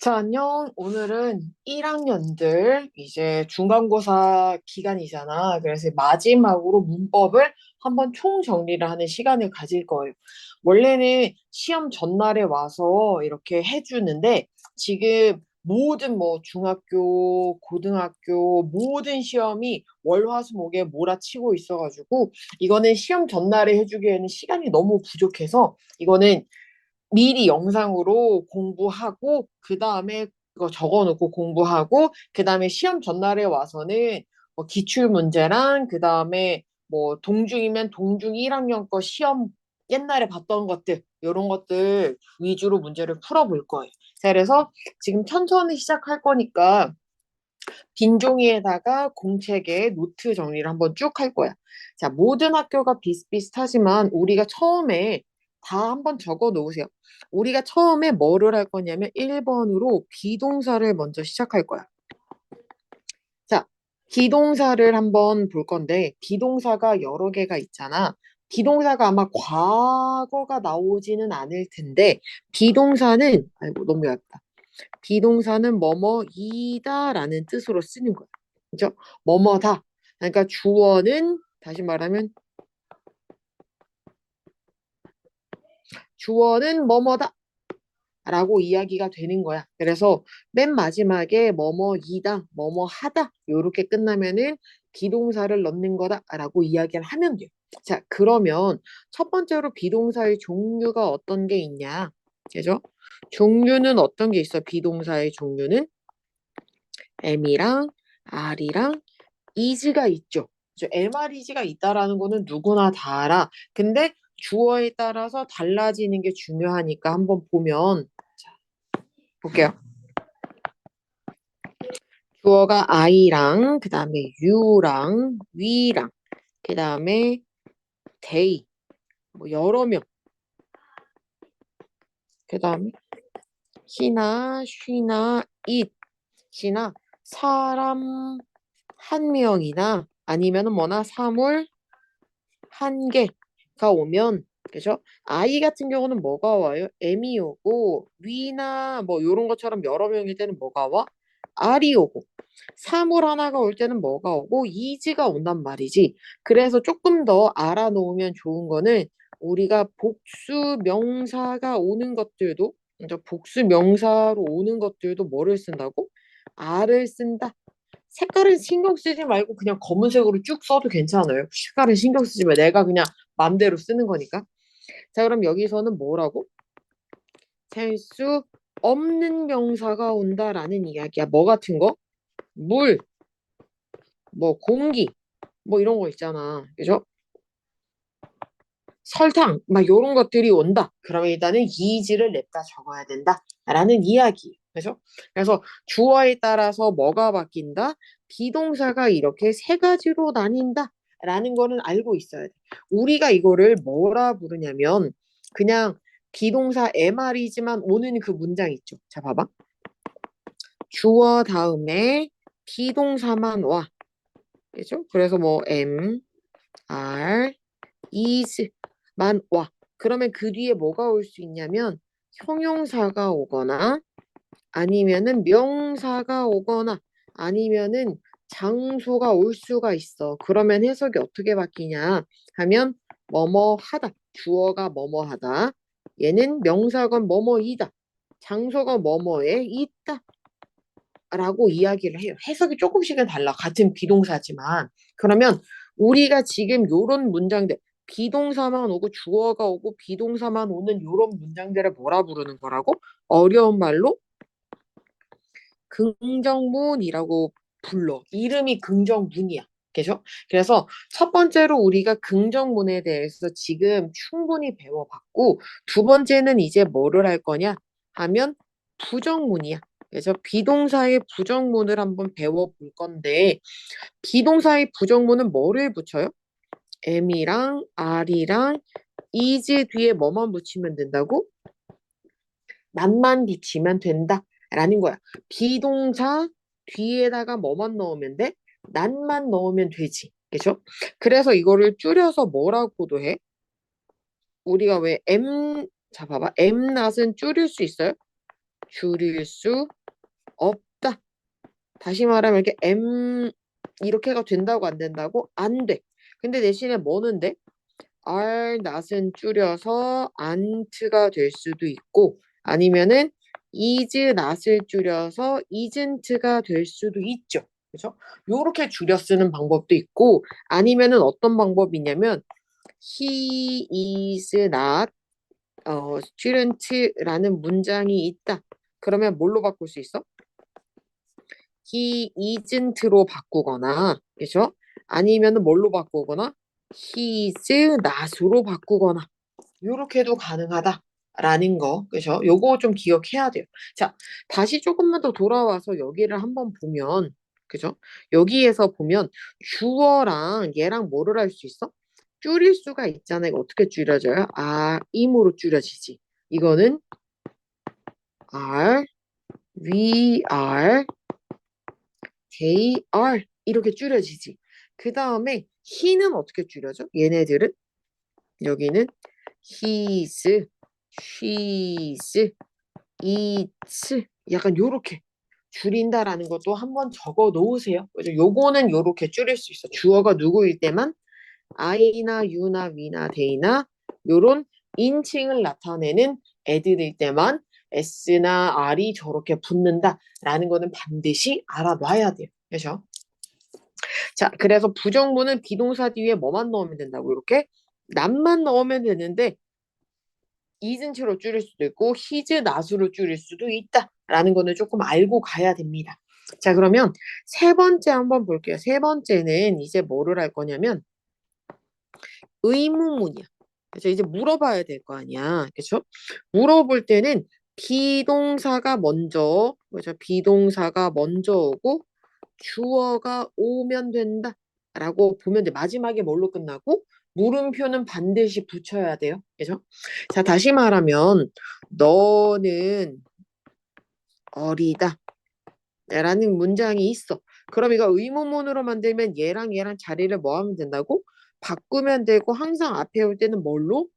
자, 안녕. 오늘은 1학년들 이제 중간고사 기간이잖아. 그래서 마지막으로 문법을 한번 총정리를 하는 시간을 가질 거예요. 원래는 시험 전날에 와서 이렇게 해주는데 지금 모든 뭐 중학교, 고등학교 모든 시험이 월화수목에 몰아치고 있어가지고 이거는 시험 전날에 해주기에는 시간이 너무 부족해서 이거는 미리 영상으로 공부하고 그 다음에 그거 적어놓고 공부하고 그 다음에 시험 전날에 와서는 뭐 기출 문제랑 그 다음에 뭐 동중이면 동중 1학년 거 시험 옛날에 봤던 것들 이런 것들 위주로 문제를 풀어볼 거예요. 자, 그래서 지금 천천히 시작할 거니까 빈 종이에다가 공책에 노트 정리를 한번 쭉 할 거야. 자, 모든 학교가 비슷비슷하지만 우리가 처음에 다 한번 적어 놓으세요. 우리가 처음에 뭐를 할 거냐면 1번으로 비동사를 먼저 시작할 거야. 자, 비동사를 한번 볼 건데 비동사가 여러 개가 있잖아. 비동사가 아마 과거가 나오지는 않을 텐데 비동사는 아이고 너무 얇다. 비동사는 뭐뭐이다라는 뜻으로 쓰는 거야. 그죠? 뭐뭐다. 그러니까 주어는 다시 말하면 주어는 뭐뭐다 라고 이야기가 되는 거야. 그래서 맨 마지막에 뭐뭐이다, 뭐뭐하다 요렇게 끝나면은 비동사를 넣는 거다라고 이야기를 하면 돼요. 자, 그러면 첫 번째로 비동사의 종류가 어떤 게 있냐? 그죠? 종류는 어떤 게 있어? 비동사의 종류는 M이랑 R이랑 is가 있죠. MREG가 있다라는 거는 누구나 다 알아. 근데 주어에 따라서 달라지는 게 중요하니까 한번 보면 자, 볼게요. 주어가 I랑 그다음에 you랑 we랑 그다음에 they 뭐 여러 명 그다음에 he나 she나 it이나 사람 한 명이나 아니면은 뭐나 사물 한 개가 오면 그죠? I 같은 경우는 뭐가 와요? M이 오고 위나 뭐 요런 것처럼 여러 명일 때는 뭐가 와? R이 오고 사물 하나가 올 때는 뭐가 오고 is가 온단 말이지. 그래서 조금 더 알아놓으면 좋은 거는 우리가 복수 명사가 오는 것들도 이제 복수 명사로 오는 것들도 뭐를 쓴다고? R을 쓴다. 색깔은 신경 쓰지 말고 그냥 검은색으로 쭉 써도 괜찮아요. 색깔은 신경 쓰지 마. 내가 그냥 맘대로 쓰는 거니까. 자, 그럼 여기서는 뭐라고? 셀 수 없는 명사가 온다라는 이야기야. 뭐 같은 거? 물, 뭐 공기, 뭐 이런 거 있잖아. 그죠? 설탕, 막 이런 것들이 온다. 그러면 일단은 이지를 냈다 적어야 된다라는 이야기. 그죠? 그래서 주어에 따라서 뭐가 바뀐다? 비동사가 이렇게 세 가지로 나뉜다라는 거는 알고 있어야 돼. 우리가 이거를 뭐라 부르냐면 그냥 비동사 MR이지만 오는 그 문장 있죠. 자, 봐봐. 주어 다음에 비동사만 와. 그죠? 그래서 뭐 M, R, is만 와. 그러면 그 뒤에 뭐가 올 수 있냐면 형용사가 오거나 아니면은 명사가 오거나 아니면은 장소가 올 수가 있어. 그러면 해석이 어떻게 바뀌냐 하면 뭐뭐 하다. 주어가 뭐뭐 하다. 얘는 명사가 뭐뭐이다. 장소가 뭐뭐에 있다. 라고 이야기를 해요. 해석이 조금씩은 달라. 같은 비동사지만. 그러면 우리가 지금 요런 문장들, 비동사만 오고 주어가 오고 비동사만 오는 요런 문장들을 뭐라 부르는 거라고? 어려운 말로 긍정문이라고 불러. 이름이 긍정문이야. 그죠? 그래서 첫 번째로 우리가 긍정문에 대해서 지금 충분히 배워봤고, 두 번째는 이제 뭐를 할 거냐 하면 부정문이야. 그래서 비동사의 부정문을 한번 배워볼 건데, 비동사의 부정문은 뭐를 붙여요? M이랑 R이랑 is 뒤에 뭐만 붙이면 된다고? 난만 붙이면 된다라는 거야. 비동사 뒤에다가 뭐만 넣으면 돼? 난만 넣으면 되지. 그죠? 그래서 이거를 줄여서 뭐라고도 해? 우리가 왜 M, 자 봐봐. M낫은 줄일 수 있어요? 줄일 수 없다. 다시 말하면 이렇게 이렇게가 된다고 안 된다고? 안 돼. 근데 대신에 뭐는 돼? are not은 줄여서 ant가 될 수도 있고 아니면은 is not을 줄여서 isn't가 될 수도 있죠. 그죠? 요렇게 줄여 쓰는 방법도 있고 아니면은 어떤 방법이냐면 he is not student라는 문장이 있다. 그러면 뭘로 바꿀 수 있어? he isn't로 바꾸거나, 그죠? 아니면은 뭘로 바꾸거나, he is not으로 바꾸거나, 요렇게도 가능하다라는 거, 그죠? 요거 좀 기억해야 돼요. 자, 다시 조금만 더 돌아와서 여기를 한번 보면, 그죠? 여기에서 보면 주어랑 얘랑 뭐를 할 수 있어? 줄일 수가 있잖아요. 이거 어떻게 줄여져요? im으로 줄여지지. 이거는 are, we are, they are 이렇게 줄여지지. 그 다음에 he는 어떻게 줄여져? 얘네들은 여기는 his, she's, it's 약간 요렇게 줄인다라는 것도 한번 적어 놓으세요. 그죠? 요거는 요렇게 줄일 수 있어. 주어가 누구일 때만 I나 U나 V나 They나 요런 인칭을 나타내는 애들일 때만 S나 R이 저렇게 붙는다라는 거는 반드시 알아놔야 돼요. 그죠? 자, 그래서 부정문은 비동사 뒤에 뭐만 넣으면 된다고 이렇게 남만 넣으면 되는데 isn't로 줄일 수도 있고 his, not으로 줄일 수도 있다라는 거는 조금 알고 가야 됩니다. 자, 그러면 세 번째 한번 볼게요. 세 번째는 이제 뭐를 할 거냐면 의문문이야. 그래서 이제 물어봐야 될 거 아니야. 그렇죠? 물어볼 때는 비동사가 먼저, 그렇죠? 비동사가 먼저 오고 주어가 오면 된다라고 보면 돼. 마지막에 뭘로 끝나고 물음표는 반드시 붙여야 돼요. 그죠? 자, 다시 말하면 너는 어리다 라는 문장이 있어. 그럼 이거 의문문으로 만들면 얘랑 자리를 뭐 하면 된다고? 바꾸면 되고 항상 앞에 올 때는 뭘로?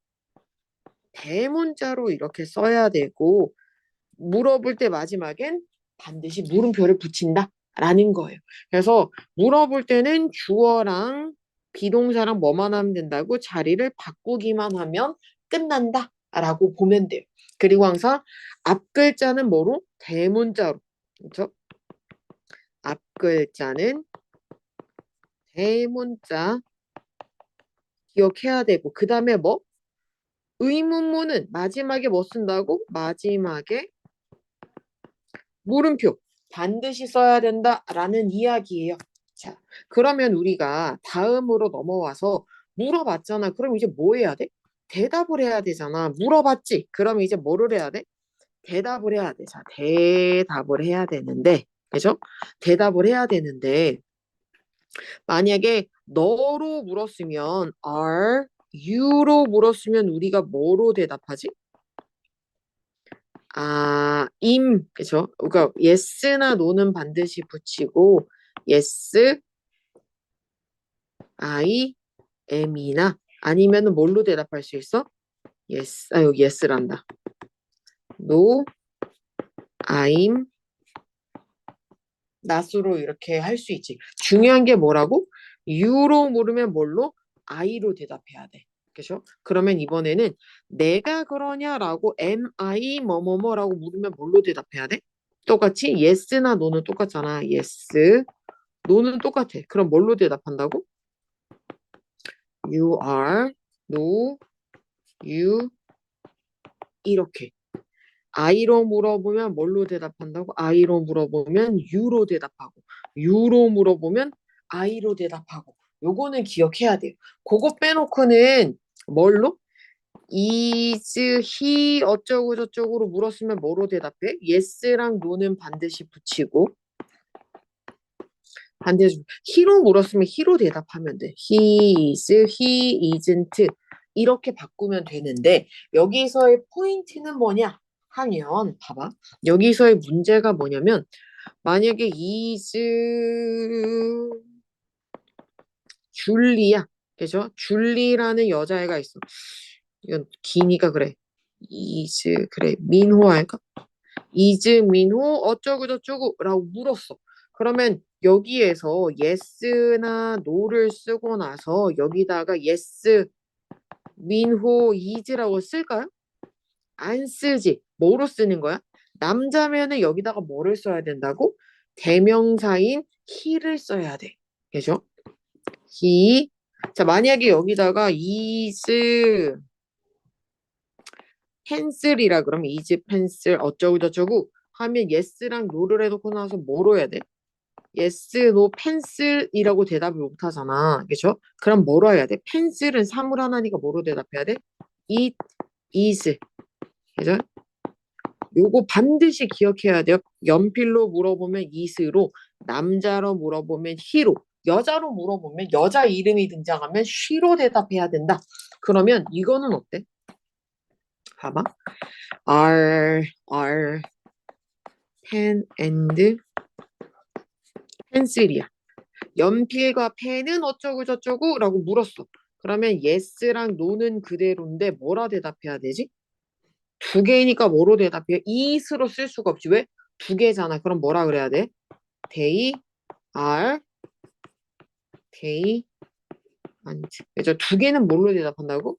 대문자로 이렇게 써야 되고 물어볼 때 마지막엔 반드시 물음표를 붙인다 라는 거예요. 그래서 물어볼 때는 주어랑 비동사랑 뭐만 하면 된다고 자리를 바꾸기만 하면 끝난다 라고 보면 돼요. 그리고 항상 앞 글자는 뭐로? 대문자로. 그렇죠? 앞 글자는 대문자 기억해야 되고 그 다음에 뭐? 의문문은 마지막에 뭐 쓴다고? 마지막에 물음표 반드시 써야 된다라는 이야기예요. 자, 그러면 우리가 다음으로 넘어와서 물어봤잖아. 그럼 이제 뭐 해야 돼? 대답을 해야 되잖아. 물어봤지? 그럼 이제 뭐를 해야 돼? 대답을 해야 돼. 자, 대답을 해야 되는데, 그죠? 대답을 해야 되는데, 만약에 너로 물었으면 are you로 물었으면 우리가 뭐로 대답하지? 그죠? 그러니까 yes나 no는 반드시 붙이고 yes, I, am이나 아니면은 뭘로 대답할 수 있어? yes, 여기 yes란다. no, I'm, not으로 이렇게 할 수 있지. 중요한 게 뭐라고? you로 물으면 뭘로? I로 대답해야 돼. 그죠? 그러면 이번에는 내가 그러냐라고 am I 뭐뭐뭐라고 물으면 뭘로 대답해야 돼? 똑같이 yes나 no는 똑같잖아. yes, no는 똑같아. 그럼 뭘로 대답한다고? You are, no, you 이렇게. I로 물어보면 뭘로 대답한다고? I로 물어보면 U로 대답하고 U로 물어보면 I로 대답하고 요거는 기억해야 돼요. 그거 빼놓고는 뭘로? is, he 어쩌고 저쩌고로 물었으면 뭐로 대답해? yes랑 no는 반드시 붙이고 반대로 he로 물었으면 he로 대답하면 돼. he is, he isn't 이렇게 바꾸면 되는데 여기서의 포인트는 뭐냐 하면 봐봐. 여기서의 문제가 뭐냐면 만약에 is 줄리야. 그죠? 줄리라는 여자애가 있어. 이건 기니까 그래. is 그래. 민호 할까? 이즈민호 어쩌고저쩌고 라고 물었어. 그러면 여기에서 yes나 no를 쓰고 나서 여기다가 yes, 민호, is라고 쓸까요? 안 쓰지. 뭐로 쓰는 거야? 남자면은 여기다가 뭐를 써야 된다고? 대명사인 he를 써야 돼. 그죠? he. 자, 만약에 여기다가 is pencil이라 그러면 is pencil 어쩌고저쩌고 하면 yes랑 no를 해놓고 나서 뭐로 해야 돼? yes, no, pencil이라고 대답을 못 하잖아. 그죠? 그럼 뭐로 해야 돼? pencil은 사물 하나니까 뭐로 대답해야 돼? it is. 그죠? 요거 반드시 기억해야 돼요. 연필로 물어보면 is로, 남자로 물어보면 he로, 여자로 물어보면 여자 이름이 등장하면 she로 대답해야 된다. 그러면 이거는 어때? 봐봐. are pen and pencil이야. 연필과 펜은 어쩌고 저쩌고 라고 물었어. 그러면 yes랑 no는 그대로인데 뭐라 대답해야 되지? 두 개니까 뭐로 대답해? is로 쓸 수가 없지. 왜? 두 개잖아. 그럼 뭐라 그래야 돼? They are, they aren't. 그래서 두 개는 뭘로 대답한다고?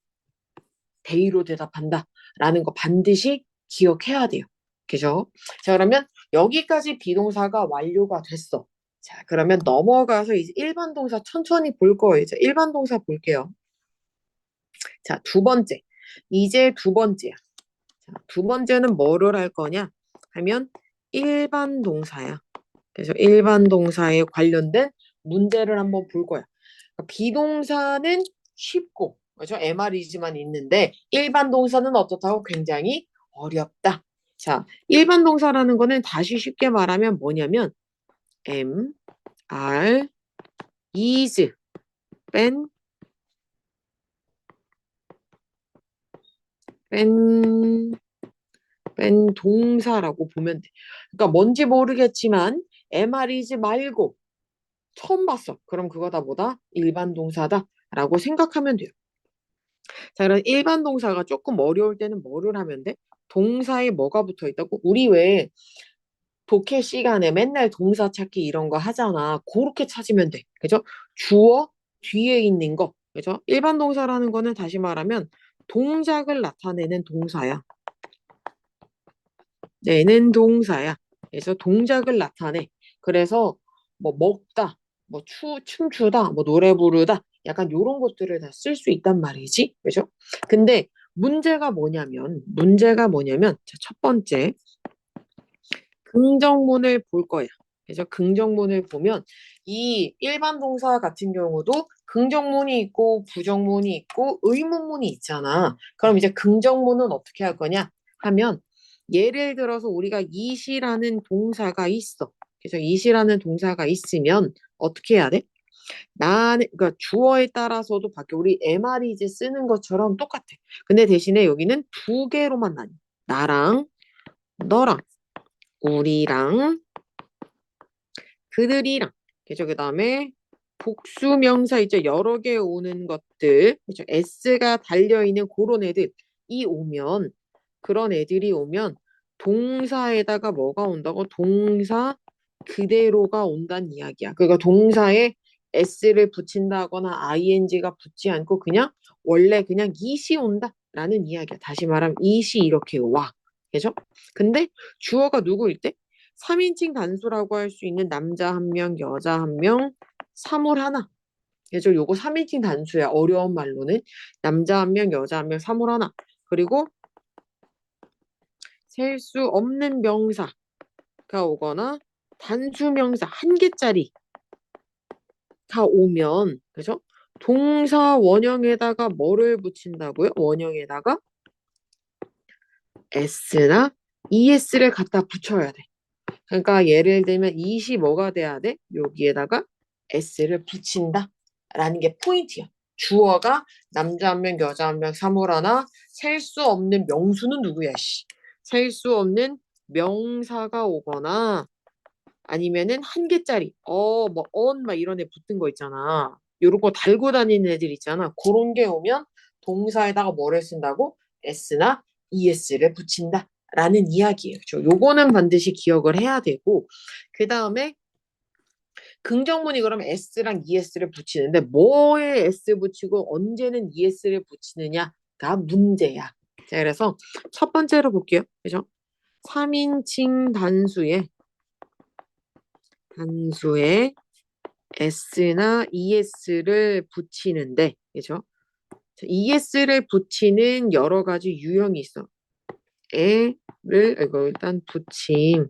they로 대답한다. 라는 거 반드시 기억해야 돼요. 그죠? 자, 그러면 여기까지 비동사가 완료가 됐어. 자, 그러면 넘어가서 이제 일반 동사 천천히 볼 거예요. 이제 일반 동사 볼게요. 자, 두 번째. 이제 두 번째야. 자, 두 번째는 뭐를 할 거냐? 하면 일반 동사야. 그래서 일반 동사에 관련된 문제를 한번 볼 거야. 그러니까 비동사는 쉽고, 그렇죠? MR이지만 있는데 일반 동사는 어떻다고 굉장히 어렵다. 자, 일반 동사라는 거는 다시 쉽게 말하면 뭐냐면 am, are, is, been, been, been 동사라고 보면 돼. 그러니까 뭔지 모르겠지만 MR이지 말고 처음 봤어. 그럼 그거 다 뭐다? 일반 동사다라고 생각하면 돼요. 자, 그럼 일반 동사가 조금 어려울 때는 뭐를 하면 돼? 동사에 뭐가 붙어 있다고? 우리 왜 독해 시간에 맨날 동사 찾기 이런 거 하잖아. 그렇게 찾으면 돼. 그죠? 주어 뒤에 있는 거. 그죠? 일반 동사라는 거는 다시 말하면 동작을 나타내는 동사야. 내는 동사야. 그래서 동작을 나타내. 그래서 뭐 먹다, 뭐 춤추다, 뭐 노래 부르다, 약간 요런 것들을 다 쓸 수 있단 말이지. 그죠? 근데 문제가 뭐냐면, 자, 첫 번째, 긍정문을 볼 거야. 그래서 긍정문을 보면 이 일반 동사 같은 경우도 긍정문이 있고 부정문이 있고 의문문이 있잖아. 그럼 이제 긍정문은 어떻게 할 거냐 하면 예를 들어서 우리가 이시라는 동사가 있어. 그래서 이시라는 동사가 있으면 어떻게 해야 돼? 나는 그러니까 주어에 따라서도 바뀌어. 우리 MR이지 쓰는 것처럼 똑같아. 근데 대신에 여기는 두 개로만 나뉘어. 나랑 너랑 우리랑 그들이랑 그죠? 그다음에 복수명사 이제 여러 개 오는 것들 그죠? s가 달려 있는 그런 애들 이 오면 그런 애들이 오면 동사에다가 뭐가 온다고? 동사 그대로가 온다는 이야기야. 그러니까 동사에 s를 붙인다거나 ing가 붙지 않고 그냥 원래 그냥 it이 온다라는 이야기야. 다시 말하면 it이 이렇게 와. 그죠? 근데 주어가 누구일 때? 3인칭 단수라고 할 수 있는 남자 한 명, 여자 한 명, 사물 하나. 그래서 요거 3인칭 단수야. 어려운 말로는 남자 한 명, 여자 한 명, 사물 하나. 그리고 셀 수 없는 명사가 오거나 단수 명사 한 개짜리가 오면 그죠? 동사 원형에다가 뭐를 붙인다고요? 원형에다가 s나 es를 갖다 붙여야 돼. 그러니까 예를 들면 it이 뭐가 돼야 돼? 여기에다가 s를 붙인다 라는 게 포인트야. 주어가 남자 한 명, 여자 한 명, 사물 하나, 셀 수 없는 명수는 누구야, 씨. 셀 수 없는 명사가 오거나 아니면은 한 개짜리, 뭐, 막 이런 애 붙은 거 있잖아. 요런 거 달고 다니는 애들 있잖아. 그런 게 오면 동사에다가 뭐를 쓴다고? s나 es를 붙인다 라는 이야기예요. 그렇죠? 요거는 반드시 기억을 해야 되고, 그 다음에 긍정문이 그러면 s랑 es를 붙이는데 뭐에 s 붙이고 언제는 es를 붙이느냐가 문제야. 자, 그래서 첫 번째로 볼게요. 그죠? 3인칭 단수에 s나 es를 붙이는데, 그죠? es를 붙이는 여러 가지 유형이 있어. 이거 일단 붙임.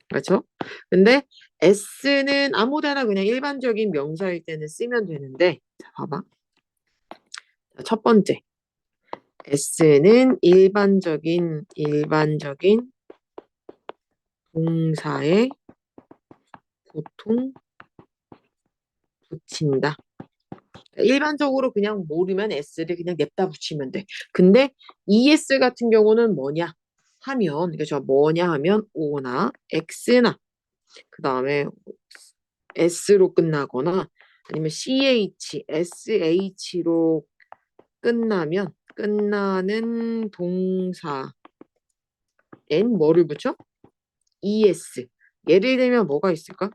그렇죠? 근데 s는 아무데나 그냥 일반적인 명사일 때는 쓰면 되는데, 자, 봐봐. 첫 번째, s는 일반적인 동사에 보통 붙인다. 일반적으로 그냥 모르면 s를 그냥 냅다 붙이면 돼. 근데 es 같은 경우는 뭐냐 하면, 그죠? 뭐냐 하면 o나 x나 그 다음에 s로 끝나거나 아니면 sh로 끝나는 동사엔 뭐를 붙여? es. 예를 들면 뭐가 있을까?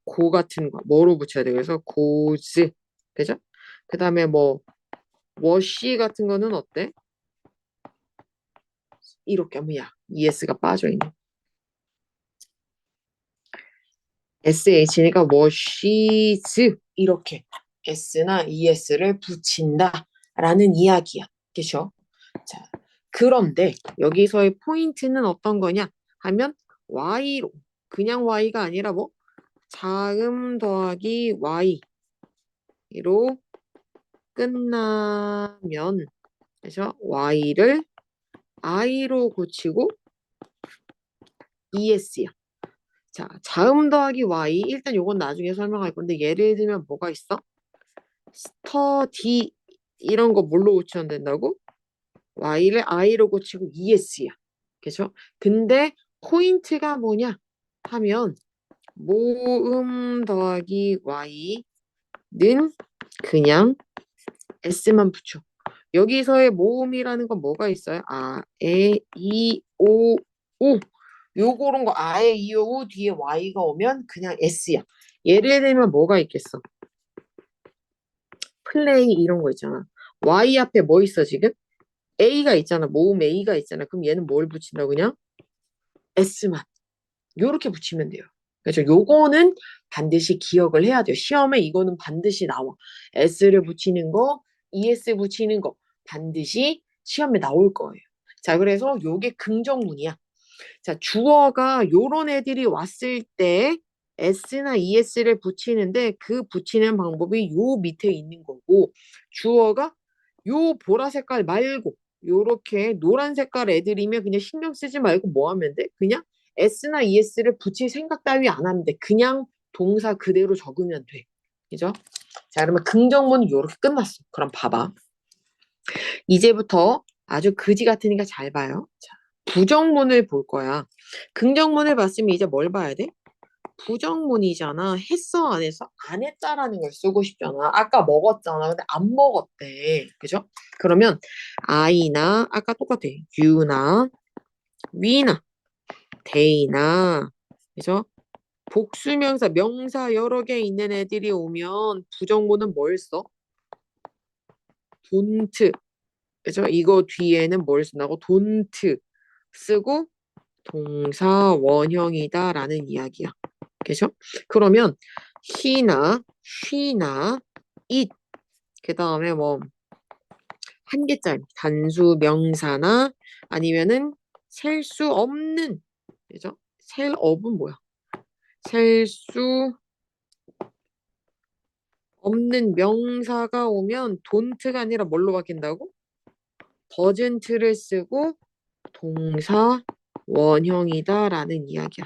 고 같은 거 뭐로 붙여야 돼? 그래서 고즈. 그죠? 그 다음에 뭐 워시 같은 거는 어때? 이렇게 뭐야? es가 빠져있는 sh니까 워시즈 이렇게 s나 es를 붙인다라는 이야기야. 그죠? 자, 그런데 여기서의 포인트는 어떤 거냐 하면 y로 그냥 y가 아니라 뭐 자음 더하기 y로 끝나면 그래서 y를 i로 고치고 es야. 자, 자음 더하기 y 일단 요건 나중에 설명할 건데 예를 들면 뭐가 있어? 스터디 이런 거 뭘로 고치면 된다고? y를 i로 고치고 es야. 그죠? 근데 포인트가 뭐냐 하면 모음 더하기 y는 그냥 s만 붙여. 여기서의 모음이라는 건 뭐가 있어요? 아, 에, 이, 오, 우. 요거런 거 아에, 이, 오, 우 뒤에 y가 오면 그냥 s야. 예를 들면 뭐가 있겠어? 플레이 이런 거 있잖아. y 앞에 뭐 있어 지금? a가 있잖아. 모음 a가 있잖아. 그럼 얘는 뭘 붙인다고 그냥? s만. 요렇게 붙이면 돼요. 그래서 요거는 반드시 기억을 해야 돼요. 시험에 이거는 반드시 나와. s를 붙이는 거, es 붙이는 거 반드시 시험에 나올 거예요. 자, 그래서 요게 긍정문이야. 자, 주어가 요런 애들이 왔을 때 s나 es를 붙이는데 그 붙이는 방법이 요 밑에 있는 거고 주어가 요 보라 색깔 말고 요렇게 노란 색깔 애들이면 그냥 신경 쓰지 말고 뭐 하면 돼? 그냥 s나 es를 붙일 생각 따위 안 하면 돼. 그냥 동사 그대로 적으면 돼. 그죠? 자, 그러면 긍정문은 요렇게 끝났어. 그럼 봐봐. 이제부터 아주 그지 같으니까 잘 봐요. 자, 부정문을 볼 거야. 긍정문을 봤으면 이제 뭘 봐야 돼? 부정문이잖아. 했어, 안 했어? 안 했다라는 걸 쓰고 싶잖아. 아까 먹었잖아. 근데 안 먹었대. 그죠? 그러면 I나 아까 똑같아. U나 we나 they나 그죠? 복수명사, 명사 여러 개 있는 애들이 오면 부정문은 뭘 써? don't. 그죠? 이거 뒤에는 뭘 쓴다고? don't 쓰고 동사 원형이다라는 이야기야. 그죠? 그러면 he나 she나 it 그 다음에 뭐 한 개짜리 단수 명사나 아니면은 셀 수 없는 그죠? 셀 업은 뭐야? 셀 수 없는 명사가 오면 don't가 아니라 뭘로 바뀐다고? doesn't를 쓰고 동사 원형이다라는 이야기야.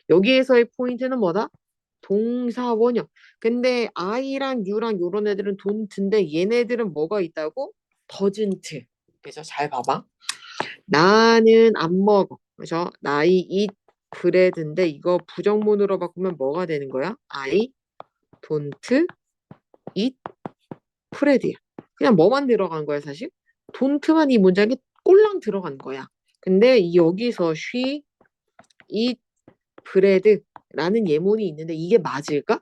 여기에서의 포인트는 뭐다? 동사 원형. 근데 I랑 U랑 요런 애들은 don't인데 얘네들은 뭐가 있다고? doesn't. 그래서 잘 봐봐. 나는 안 먹어. 그래서 I eat bread인데 이거 부정문으로 바꾸면 뭐가 되는 거야? I don't eat bread야. 그냥 뭐만 들어간 거야 사실? don't만 이 문장에 꼴랑 들어간 거야. 근데 여기서 she, eat, bread라는 예문이 있는데 이게 맞을까?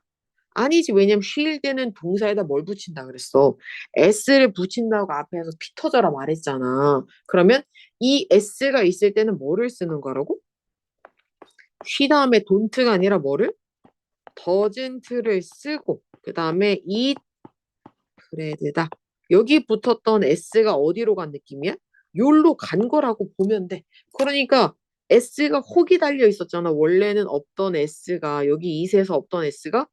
아니지. 왜냐면 she일 때는 동사에다 뭘 붙인다 그랬어? s를 붙인다고 앞에서 피 터져라 말했잖아. 그러면 이 s가 있을 때는 뭐를 쓰는 거라고? she 다음에 don't가 아니라 뭐를? doesn't를 쓰고 그 다음에 eat bread다. 여기 붙었던 s가 어디로 간 느낌이야? 요로 간 거라고 보면 돼. 그러니까 s가 혹이 달려 있었잖아. 원래는 없던 s가 여기 이세에서 없던 s가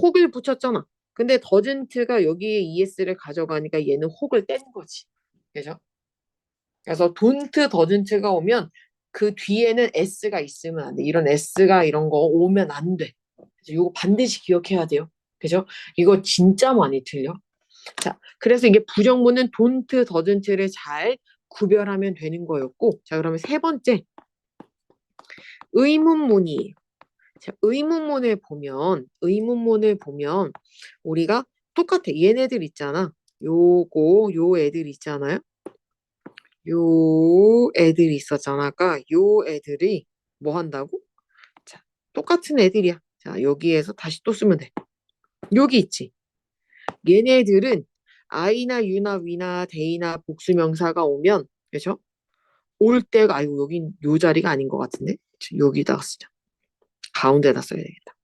혹을 붙였잖아. 근데 더즌트가 여기에 es를 가져가니까 얘는 혹을 뗀 거지. 그죠? 그래서 돈트 더즌트가 오면 그 뒤에는 s가 있으면 안 돼. 이런 s가 이런 거 오면 안 돼. 그래서 이거 반드시 기억해야 돼요. 그죠? 이거 진짜 많이 틀려. 자, 그래서 이게 부정문은 돈트 더즌트를 잘 구별하면 되는 거였고, 자, 그러면 세 번째 의문문이에요. 자, 의문문을 보면 우리가 똑같아. 얘네들 있잖아. 요 애들 있잖아요. 요 애들이 있었잖아. 아까 요 애들이 뭐 한다고? 자, 똑같은 애들이야. 자, 여기에서 다시 또 쓰면 돼. 여기 있지. 얘네들은 I나 U나 We나 They나 복수명사가 오면, 그죠? 올 때가, 아이고, 여긴 요 자리가 아닌 것 같은데? 여기다가 쓰자. 가운데다 써야 되겠다.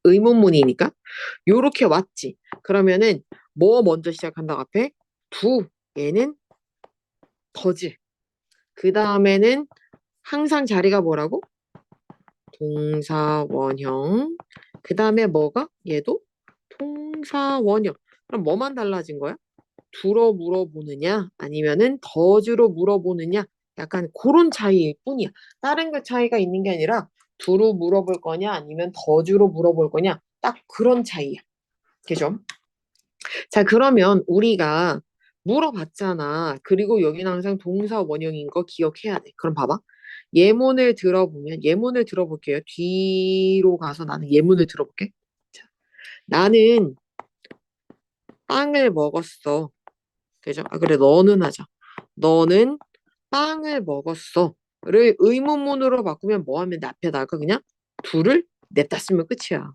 의문문이니까 요렇게 왔지. 그러면은 뭐 먼저 시작한다 앞에? 두 얘는 더즈. 그 다음에는 항상 자리가 뭐라고? 동사 원형. 그 다음에 뭐가? 얘도 동사 원형. 그럼 뭐만 달라진 거야? 두로 물어보느냐 아니면은 더즈로 물어보느냐 약간 그런 차이일 뿐이야. 다른 그 차이가 있는 게 아니라 두로 물어볼 거냐 아니면 더즈로 물어볼 거냐 딱 그런 차이야. 그죠? 자, 그러면 우리가 물어봤잖아. 그리고 여기는 항상 동사 원형인 거 기억해야 돼. 그럼 봐봐. 예문을 들어볼게요. 뒤로 가서 나는 예문을 들어볼게. 자, 나는 빵을 먹었어. 그죠? 아, 그래, 너는 하자. 너는 빵을 먹었어.를 의문문으로 바꾸면 뭐 하면 돼? 앞에다가 그냥 둘을 냅다 쓰면 끝이야.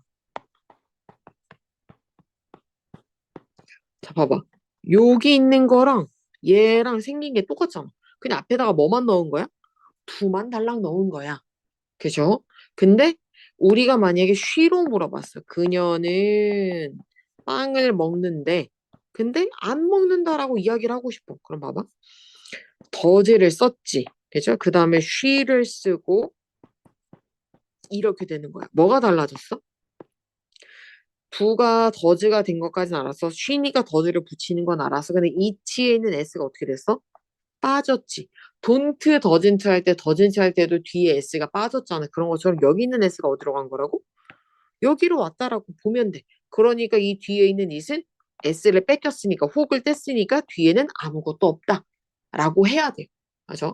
자, 봐봐. 여기 있는 거랑 얘랑 생긴 게 똑같잖아. 그냥 앞에다가 뭐만 넣은 거야? 두만 달랑 넣은 거야. 그죠? 근데 우리가 만약에 쉬로 물어봤어. 그녀는 빵을 먹는데, 근데 안 먹는다라고 이야기를 하고 싶어. 그럼 봐봐. 더즈를 썼지. 그죠? 그 다음에 쉬를 쓰고 이렇게 되는 거야. 뭐가 달라졌어? 두가 더즈가 된 것까지는 알았어. 쉬니까 더즈를 붙이는 건 알았어. 근데 이치에 있는 s가 어떻게 됐어? 빠졌지. 돈트 더즌트 할 때 더즌트 할 때도 뒤에 s가 빠졌잖아. 그런 것처럼 여기 있는 s가 어디로 간 거라고? 여기로 왔다라고 보면 돼. 그러니까 이 뒤에 있는 it은 s를 뺏겼으니까 혹을 뗐으니까 뒤에는 아무것도 없다. 라고 해야 돼. 맞아?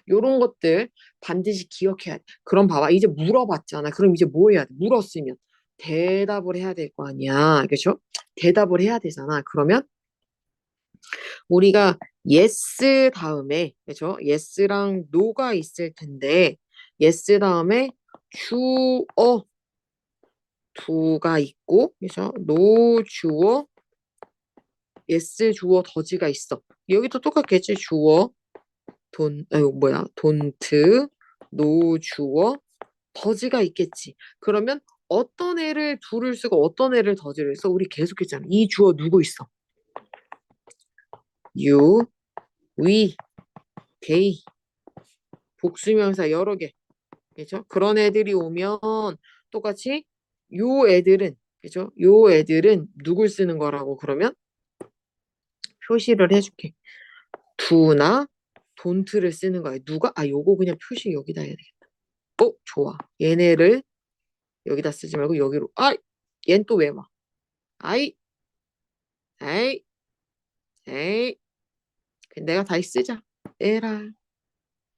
요런 것들 반드시 기억해야 돼. 그럼 봐봐. 이제 물어봤잖아. 그럼 이제 뭐 해야 돼? 물었으면 대답을 해야 될 거 아니야. 그렇죠? 대답을 해야 되잖아. 그러면 우리가 yes 다음에 그죠? yes랑 no가 있을 텐데 yes 다음에 주어 두가 있고 그죠? no 주어 yes 주어 더지가 있어. 여기도 똑같겠지? 주어 don't no 주어 더지가 있겠지. 그러면 어떤 애를 둘을 쓰고 어떤 애를 더지를 써? 우리 계속 했잖아. 이 주어 누구 있어? you, we, they 복수명사 여러 개. 그죠? 그런 애들이 오면 똑같이 요 애들은 그죠? 요 애들은 누굴 쓰는 거라고 그러면 표시를 해줄게. do나 don't를 쓰는 거야. 누가? 아, 요거 그냥 표시 여기다 해야 되겠다. 좋아. 얘네를 여기다 쓰지 말고 여기로. 아, 얜 또 왜 와? 아이, 아이, 아이. 내가 다시 쓰자. 에라,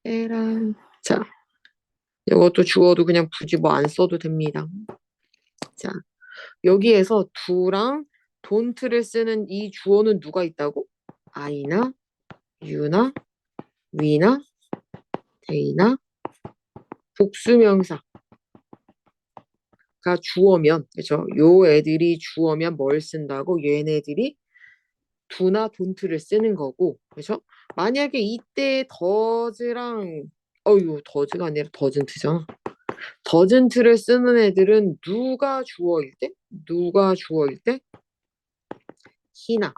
에라. 자, 이것도 주어도 그냥 굳이 뭐 안 써도 됩니다. 자, 여기에서 do랑 don't를 쓰는 이 주어는 누가 있다고? I나, you나, we나, 데이나 복수명사가 주어면, 그죠? 요 애들이 주어면 뭘 쓴다고? 얘네들이 do나 don't를 쓰는 거고, 그죠? 만약에 이때 does랑, does가 아니라 doesn't잖아. doesn't를 쓰는 애들은 누가 주어일 때? 누가 주어일 때? he나,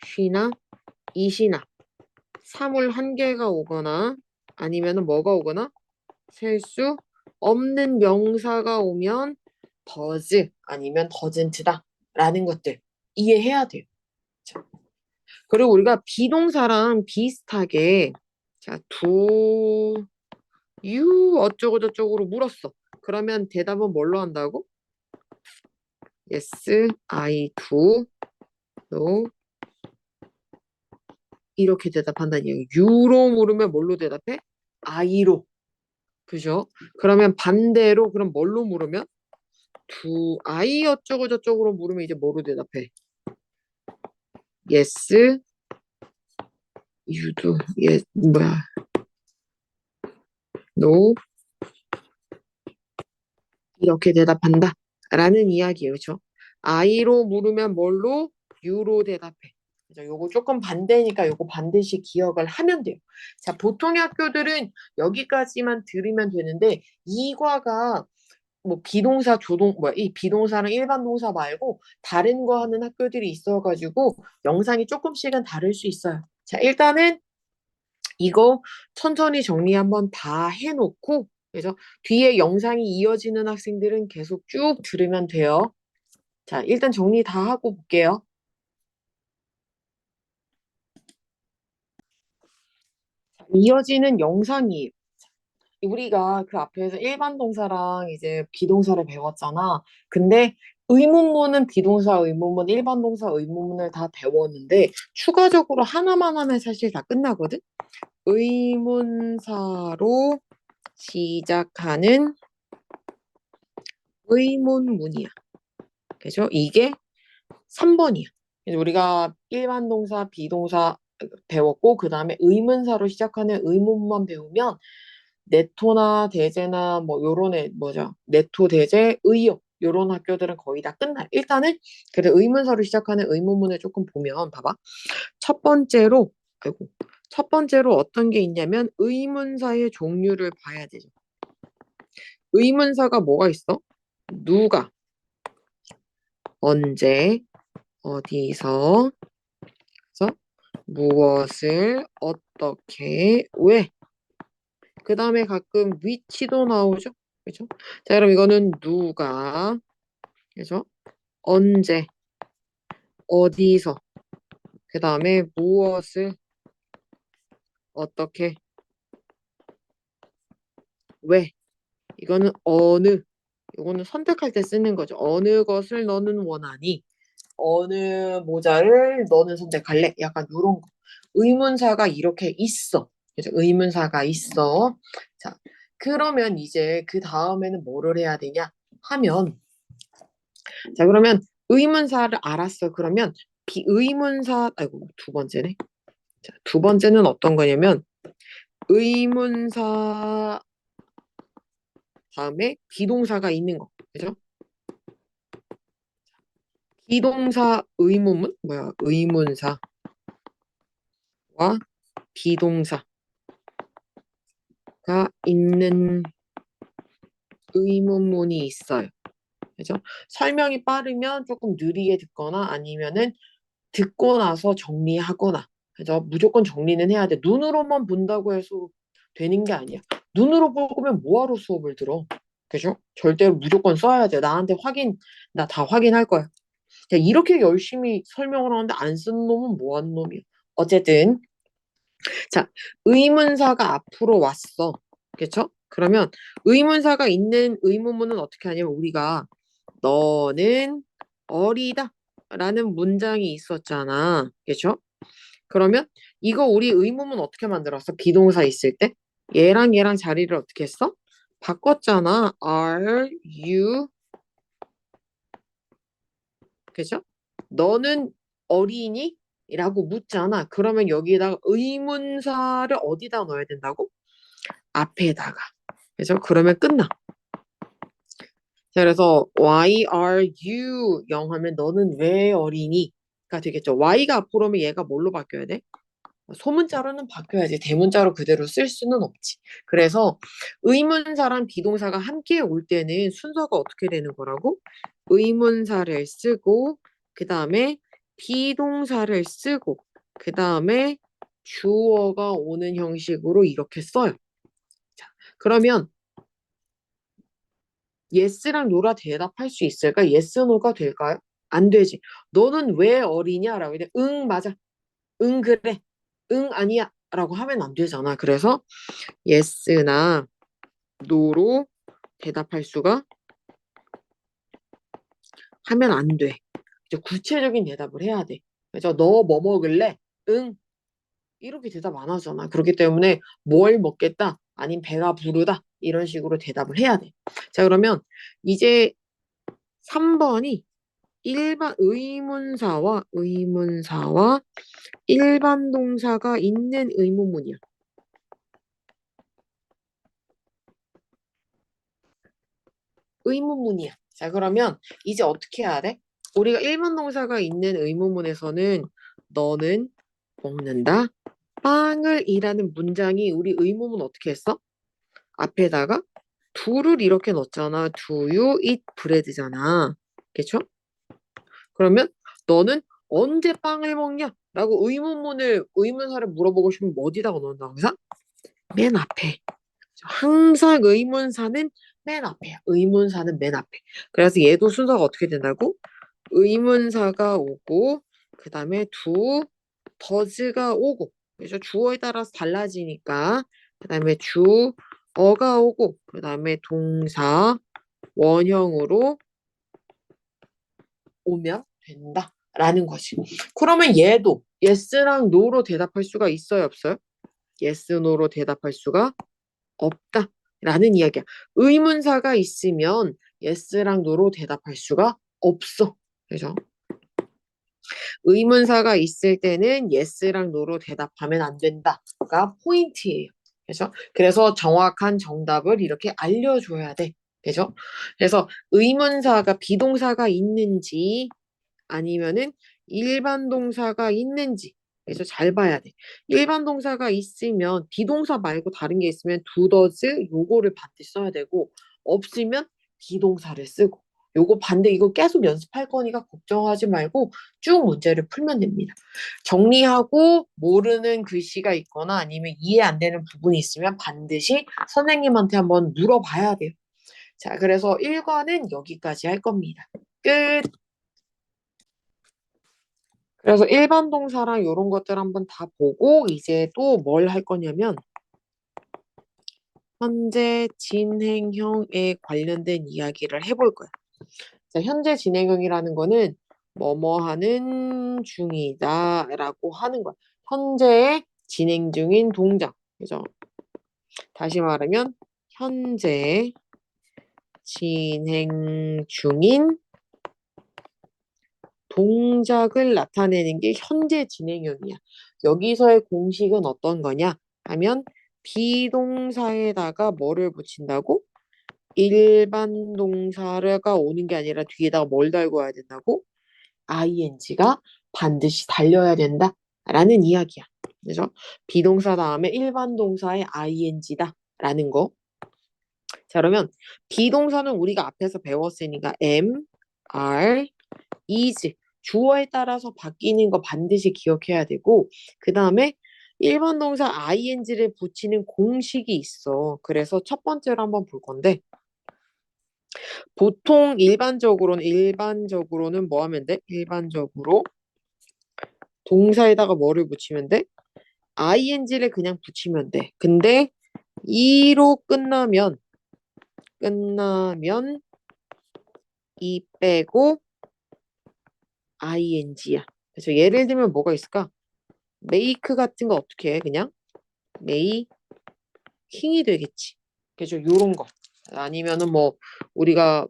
she나, it이나 사물 한 개가 오거나 아니면은 뭐가 오거나 셀 수 없는 명사가 오면 does 아니면 doesn't 라는 것들 이해해야 돼요. 자, 그리고 우리가 비동사랑 비슷하게 자, do you 어쩌고 저쩌고로 물었어. 그러면 대답은 뭘로 한다고? Yes, I do. No. 이렇게 대답한다는 얘기예요. you로 물으면 뭘로 대답해? I로. 그죠? 그러면 반대로 그럼 뭘로 물으면? do I 어쩌고 저쩌고로 물으면 이제 뭐로 대답해? Yes, you do. Yes, 뭐야? No. 이렇게 대답한다. 라는 이야기예요. 그죠? I로 물으면 뭘로? U로 대답해. 그죠? 요거 조금 반대니까 요거 반드시 기억을 하면 돼요. 자, 보통의 학교들은 여기까지만 들으면 되는데 이과가 뭐 비동사 조동 뭐 이 비동사랑 일반 동사 말고 다른 거 하는 학교들이 있어가지고 영상이 조금씩은 다를 수 있어요. 자, 일단은 이거 천천히 정리 한번 다 해놓고 그래서 뒤에 영상이 이어지는 학생들은 계속 쭉 들으면 돼요. 자, 일단 정리 다 하고 볼게요. 이어지는 영상이 우리가 그 앞에서 일반 동사랑 이제 비동사를 배웠잖아. 근데 의문문은 비동사 의문문, 일반 동사 의문문을 다 배웠는데 추가적으로 하나만 하면 사실 다 끝나거든. 의문사로 시작하는 의문문이야. 그죠? 이게 3번이야. 우리가 일반 동사, 비동사 배웠고 그 다음에 의문사로 시작하는 의문문만 배우면 네토나 대제나 뭐 요런 애 뭐죠? 네토, 대제, 의역 요런 학교들은 거의 다 끝나요. 일단은 그래 의문사로 시작하는 의문문을 조금 보면 봐봐. 첫 번째로 아이고 첫 번째로 어떤 게 있냐면 의문사의 종류를 봐야 되죠. 의문사가 뭐가 있어? 누가, 언제, 어디서, 그래서 무엇을, 어떻게, 왜. 그 다음에 가끔 위치도 나오죠. 그죠? 자, 그럼 이거는 누가, 그죠? 언제, 어디서, 그 다음에 무엇을, 어떻게, 왜. 이거는 어느, 이거는 선택할 때 쓰는 거죠. 어느 것을 너는 원하니, 어느 모자를 너는 선택할래? 약간 이런 거. 의문사가 이렇게 있어. 그죠? 의문사가 있어. 자, 그러면 이제 그 다음에는 뭐를 해야 되냐 하면, 자, 그러면 의문사를 알았어. 그러면 비의문사, 아이고, 두 번째네. 자, 두 번째는 어떤 거냐면, 의문사 다음에 비동사가 있는 거. 그죠? 비동사 의문문? 뭐야? 의문사와 비동사가 있는 의문문이 있어요. 그죠? 설명이 빠르면 조금 느리게 듣거나 아니면은 듣고 나서 정리하거나. 그죠? 무조건 정리는 해야 돼. 눈으로만 본다고 해서 되는 게 아니야. 눈으로 볼 거면 뭐하러 수업을 들어? 그죠? 절대로 무조건 써야 돼. 나한테 나 다 확인할 거야. 야, 이렇게 열심히 설명을 하는데 안 쓰는 놈은 뭐 하는 놈이야? 어쨌든, 자, 의문사가 앞으로 왔어. 그쵸? 그러면 의문사가 있는 의문문은 어떻게 하냐면 우리가 너는 어리다 라는 문장이 있었잖아. 그쵸? 그러면 이거 우리 의문문 어떻게 만들었어? 비동사 있을 때? 얘랑 얘랑 자리를 어떻게 했어? 바꿨잖아. Are you 그죠? 너는 어리니? 라고 묻잖아. 그러면 여기에다가 의문사를 어디다 넣어야 된다고? 앞에다가. 그래서 그러면 끝나. 자, 그래서 why are you 영 하면 너는 왜 어리니? 가 되겠죠. y가 앞으로 오면 얘가 뭘로 바뀌어야 돼? 소문자로는 바뀌어야지. 대문자로 그대로 쓸 수는 없지. 그래서 의문사랑 비동사가 함께 올 때는 순서가 어떻게 되는 거라고? 의문사를 쓰고 그 다음에 비동사를 쓰고 그 다음에 주어가 오는 형식으로 이렇게 써요. 자, 그러면 yes랑 no라 대답할 수 있을까? yes, no가 될까요? 안 되지. 너는 왜 어리냐라고 해. 응, 맞아. 응, 그래. 응, 아니야. 라고 하면 안 되잖아. 그래서 yes나 no로 대답할 수가 하면 안 돼. 이제 구체적인 대답을 해야 돼. 그래서 너 뭐 먹을래? 응. 이렇게 대답 안 하잖아. 그렇기 때문에 뭘 먹겠다? 아니면 배가 부르다? 이런 식으로 대답을 해야 돼. 자, 그러면 이제 3번이 일반 의문사와 일반 동사가 있는 의문문이야. 의문문이야. 자, 그러면 이제 어떻게 해야 돼? 우리가 일반 동사가 있는 의문문에서는 너는 먹는다. 빵을 이라는 문장이 우리 의문문 어떻게 했어? 앞에다가 do를 이렇게 넣었잖아. Do you eat bread잖아. 그쵸? 그러면 너는 언제 빵을 먹냐? 라고 의문사를 물어보고 싶으면 뭐 어디다가 넣는다 항상? 맨 앞에. 항상 의문사는 맨 앞에야. 의문사는 맨 앞에. 그래서 얘도 순서가 어떻게 된다고? 의문사가 오고 그 다음에 do, does가 오고 그래서 주어에 따라서 달라지니까 그 다음에 주어가 오고 그 다음에 동사 원형으로 오면 된다라는 거지. 그러면 얘도 yes랑 no로 대답할 수가 있어요, 없어요? yes, no로 대답할 수가 없다라는 이야기야. 의문사가 있으면 yes랑 no로 대답할 수가 없어. 그죠? 의문사가 있을 때는 yes랑 no로 대답하면 안 된다가 포인트예요. 그죠? 그래서 정확한 정답을 이렇게 알려줘야 돼. 그죠? 그래서 의문사가 비동사가 있는지 아니면은 일반 동사가 있는지 그래서 잘 봐야 돼. 일반 동사가 있으면 비동사 말고 다른 게 있으면 do, does 요거를 반드시 써야 되고 없으면 비동사를 쓰고 요거 반대 이거 계속 연습할 거니까 걱정하지 말고 쭉 문제를 풀면 됩니다. 정리하고 모르는 글씨가 있거나 아니면 이해 안 되는 부분이 있으면 반드시 선생님한테 한번 물어봐야 돼요. 자, 그래서 1과는 여기까지 할 겁니다. 끝! 그래서 일반 동사랑 이런 것들 한번 다 보고 이제 또 뭘 할 거냐면 현재 진행형에 관련된 이야기를 해볼 거야. 자, 현재 진행형이라는 거는 뭐뭐 하는 중이다라고 하는 거야. 현재 진행 중인 동작. 그죠? 다시 말하면 현재 진행 중인 동작을 나타내는 게 현재 진행형이야. 여기서의 공식은 어떤 거냐 하면 비동사에다가 뭐를 붙인다고? 일반 동사가 오는 게 아니라 뒤에다가 뭘 달고 와야 된다고? ing가 반드시 달려야 된다 라는 이야기야. 그래서 비동사 다음에 일반 동사의 ing다 라는 거. 자, 그러면 비동사는 우리가 앞에서 배웠으니까 am, are, is 주어에 따라서 바뀌는 거 반드시 기억해야 되고 그 다음에 일반 동사 ing를 붙이는 공식이 있어. 그래서 첫 번째로 한번 볼 건데 보통 일반적으로는 뭐 하면 돼? 일반적으로 동사에다가 뭐를 붙이면 돼? ing를 그냥 붙이면 돼. 근데 이로 끝나면 이 빼고 ing야. 그래서 예를 들면 뭐가 있을까? make 같은 거 어떻게 해? 그냥 making이 되겠지. 그죠? 요런 거. 아니면은 뭐 우리가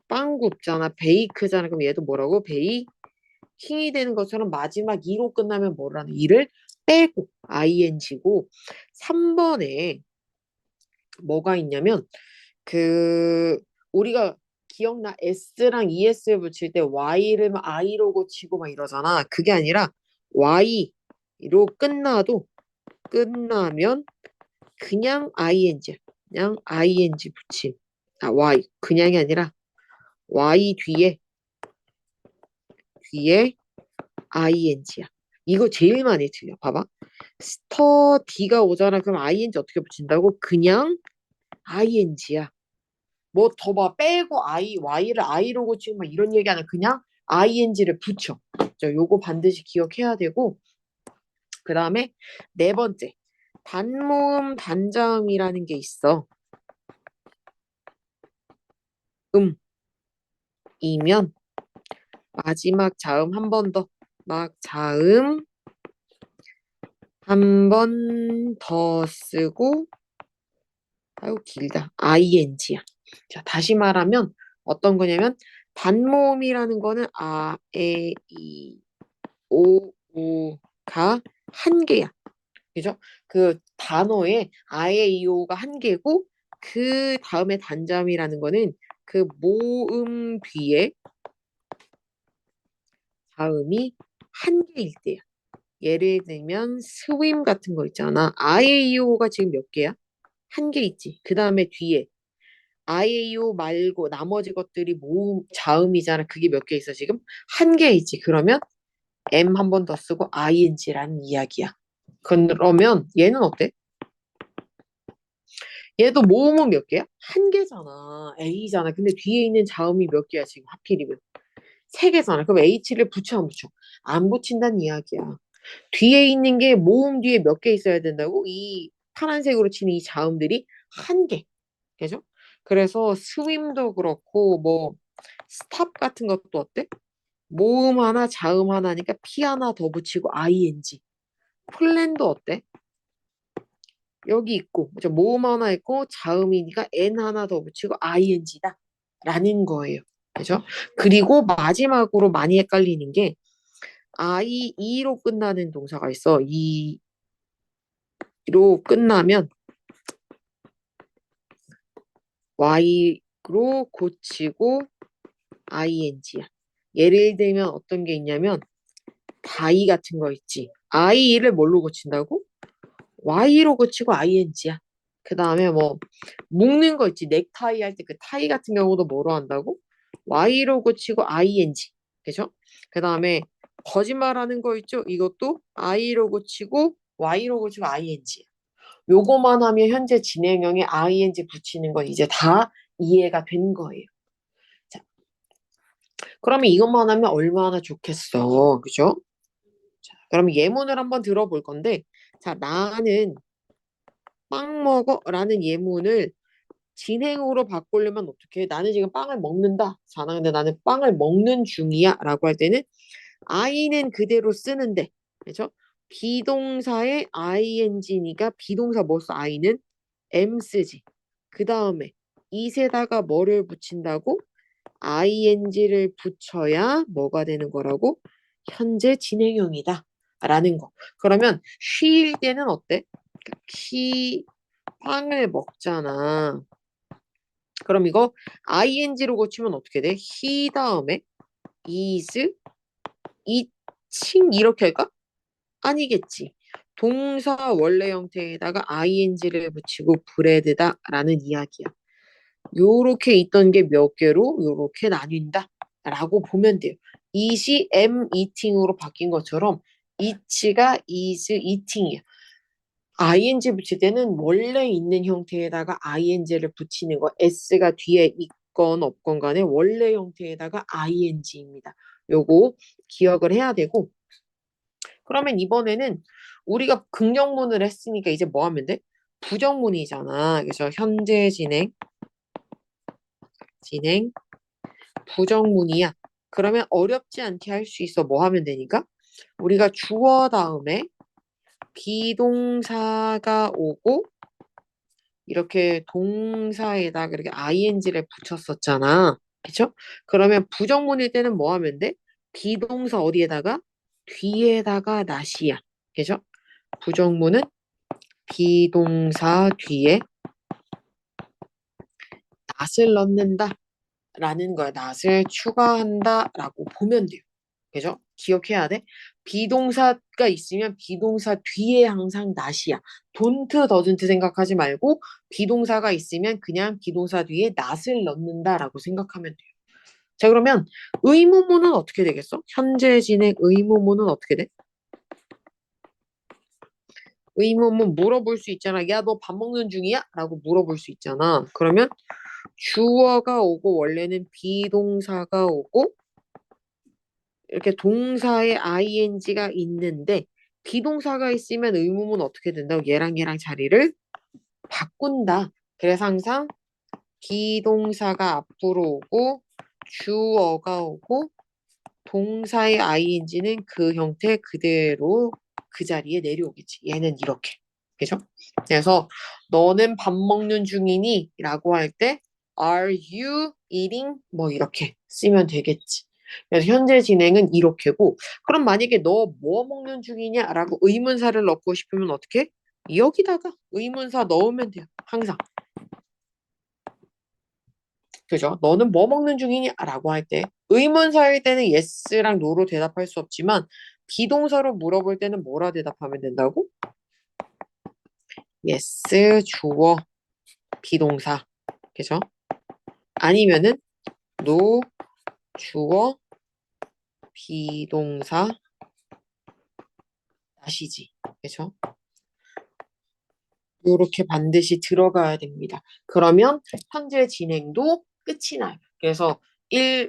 빵 굽잖아. 베이크잖아. 그럼 얘도 뭐라고? 베이킹이 되는 것처럼 마지막 이로 끝나면 뭐라는 이를 빼고 ing고 3번에 뭐가 있냐면 그 우리가 기억나 s랑 es를 붙일 때 y를 막 i로 고치고 막 이러잖아. 그게 아니라 y로 끝나면 그냥 ing 그냥 ing 붙임. y 그냥이 아니라 y 뒤에 ing야. 이거 제일 많이 틀려. 봐봐. 스터디가 오잖아. 그럼 ing 어떻게 붙인다고? 그냥 ing야. 뭐 더 봐. 빼고 y를 i로 고치고 막 이런 얘기 하나 그냥 ing를 붙여. 요거 반드시 기억해야 되고 그 다음에 네 번째 단모음 단자음이라는 게 있어. 이면 마지막 자음 한 번 더. 막 자음 한 번 더 쓰고 아유 길다. ing야. 자, 다시 말하면 어떤 거냐면 단모음이라는 거는 아, 에, 이, 오, 우가 한 개야. 그죠? 그 단어에 아에 이오가 한 개고 그 다음에 단자음이라는 거는 그 모음 뒤에 자음이 한 개일 때야. 예를 들면 스윙 같은 거 있잖아. 아에이오가 지금 몇 개야? 한 개 있지. 그 다음에 뒤에 아에이오 말고 나머지 것들이 모음 자음이잖아. 그게 몇 개 있어 지금? 한 개 있지. 그러면 M 한 번 더 쓰고 ing라는 이야기야. 그러면 얘는 어때? 얘도 모음은 몇 개야? 한 개잖아. A잖아. 근데 뒤에 있는 자음이 몇 개야 지금 하필이면? 세 개잖아. 그럼 H를 붙여 안 붙여? 안 붙인다는 이야기야. 뒤에 있는 게 모음 뒤에 몇 개 있어야 된다고? 이 파란색으로 치는 이 자음들이 한 개. 그죠? 그래서 스윙도 그렇고 뭐 스탑 같은 것도 어때? 모음 하나 자음 하나니까 P 하나 더 붙이고 ing. 플랜도 어때? 여기 있고 모음 하나 있고 자음이니까 N 하나 더 붙이고 ing다 라는 거예요. 그죠? 그리고 마지막으로 많이 헷갈리는 게 i로 끝나는 동사가 있어. 이로 끝나면 y로 고치고 ing야. 예를 들면 어떤 게 있냐면 다이 같은 거 있지. i를 뭘로 고친다고? y로 고치고 ing야. 그 다음에 뭐 묶는 거 있지. 넥타이 할 때 그 타이 같은 경우도 뭐로 한다고? y로 고치고 ing. 그죠? 그 다음에 거짓말하는 거 있죠? 이것도 i로 고치고 y로 고치고 ing. 요거만 하면 현재 진행형에 ing 붙이는 건 이제 다 이해가 된 거예요. 자, 그러면 이것만 하면 얼마나 좋겠어. 그죠? 자, 그럼 예문을 한번 들어볼 건데, 자, 나는 빵 먹어라는 예문을 진행으로 바꾸려면 어떻게 해? 나는 지금 빵을 먹는다. 자, 근데 나는 빵을 먹는 중이야. 라고 할 때는 I는 그대로 쓰는데, 그죠? 비동사의 ing니까 비동사 뭐 써? I는 M 쓰지. 그 다음에 이세다가 뭐를 붙인다고? ing를 붙여야 뭐가 되는 거라고? 현재 진행형이다. 라는 거. 그러면 쉴 때는 어때? 빵을 먹잖아. 그럼 이거 ing로 고치면 어떻게 돼? he 다음에 is, eating 이렇게 할까? 아니겠지. 동사 원래 형태에다가 ing를 붙이고 bread다라는 이야기야. 요렇게 있던 게 몇 개로 요렇게 나뉜다 라고 보면 돼요. eat이 am eating으로 바뀐 것처럼 eat가 is eating이야. ing 붙일 때는 원래 있는 형태에다가 ing를 붙이는 거 s가 뒤에 있건 없건 간에 원래 형태에다가 ing입니다. 요거 기억을 해야 되고 그러면 이번에는 우리가 긍정문을 했으니까 이제 뭐 하면 돼? 부정문이잖아. 그래서 현재 진행 부정문이야. 그러면 어렵지 않게 할 수 있어. 뭐 하면 되니까? 우리가 주어 다음에 비동사가 오고 이렇게 동사에다 그렇게 ing를 붙였었잖아. 그쵸? 그러면 부정문일 때는 뭐 하면 돼? 비동사 어디에다가? 뒤에다가 not이야. 그죠? 부정문은 비동사 뒤에 not을 넣는다 라는 거야. not을 추가한다 라고 보면 돼요. 그죠? 기억해야 돼. 비동사가 있으면 비동사 뒤에 항상 not이야. don't, doesn't 생각하지 말고 비동사가 있으면 그냥 비동사 뒤에 not을 넣는다라고 생각하면 돼요. 자, 그러면 의문문은 어떻게 되겠어? 현재 진행 의문문은 어떻게 돼? 의문문 물어볼 수 있잖아. 야, 너 밥 먹는 중이야? 라고 물어볼 수 있잖아. 그러면 주어가 오고 원래는 비동사가 오고 이렇게 동사에 ing가 있는데 비동사가 있으면 의문문 어떻게 된다고? 얘랑 자리를 바꾼다. 그래서 항상 비동사가 앞으로 오고 주어가 오고 동사의 ing는 그 형태 그대로 그 자리에 내려오겠지. 얘는 이렇게. 그죠? 그래서 너는 밥 먹는 중이니? 라고 할 때 Are you eating? 뭐 이렇게 쓰면 되겠지. 그래서 현재 진행은 이렇게고 그럼 만약에 너 뭐 먹는 중이냐? 라고 의문사를 넣고 싶으면 어떻게? 여기다가 의문사 넣으면 돼요. 항상. 그죠? 너는 뭐 먹는 중이냐? 라고 할 때 의문사일 때는 yes랑 no로 대답할 수 없지만 비동사로 물어볼 때는 뭐라 대답하면 된다고? yes, 주어, 비동사. 그죠? 아니면은 no, 주어, 비동사, 다시지. 그죠? 요렇게 반드시 들어가야 됩니다. 그러면 현재 진행도 끝이 나요. 그래서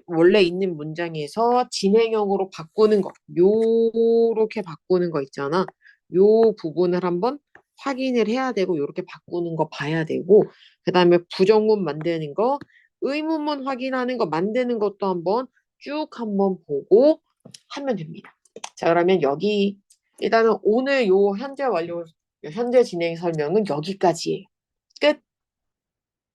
원래 있는 문장에서 진행형으로 바꾸는 거, 요렇게 바꾸는 거 있잖아. 요 부분을 한번 확인을 해야 되고, 요렇게 바꾸는 거 봐야 되고, 그 다음에 부정문 만드는 거, 의문문 확인하는 거 만드는 것도 한번 쭉 한번 보고 하면 됩니다. 자, 그러면 여기 일단은 오늘 요 현재 진행 설명은 여기까지예요. 끝.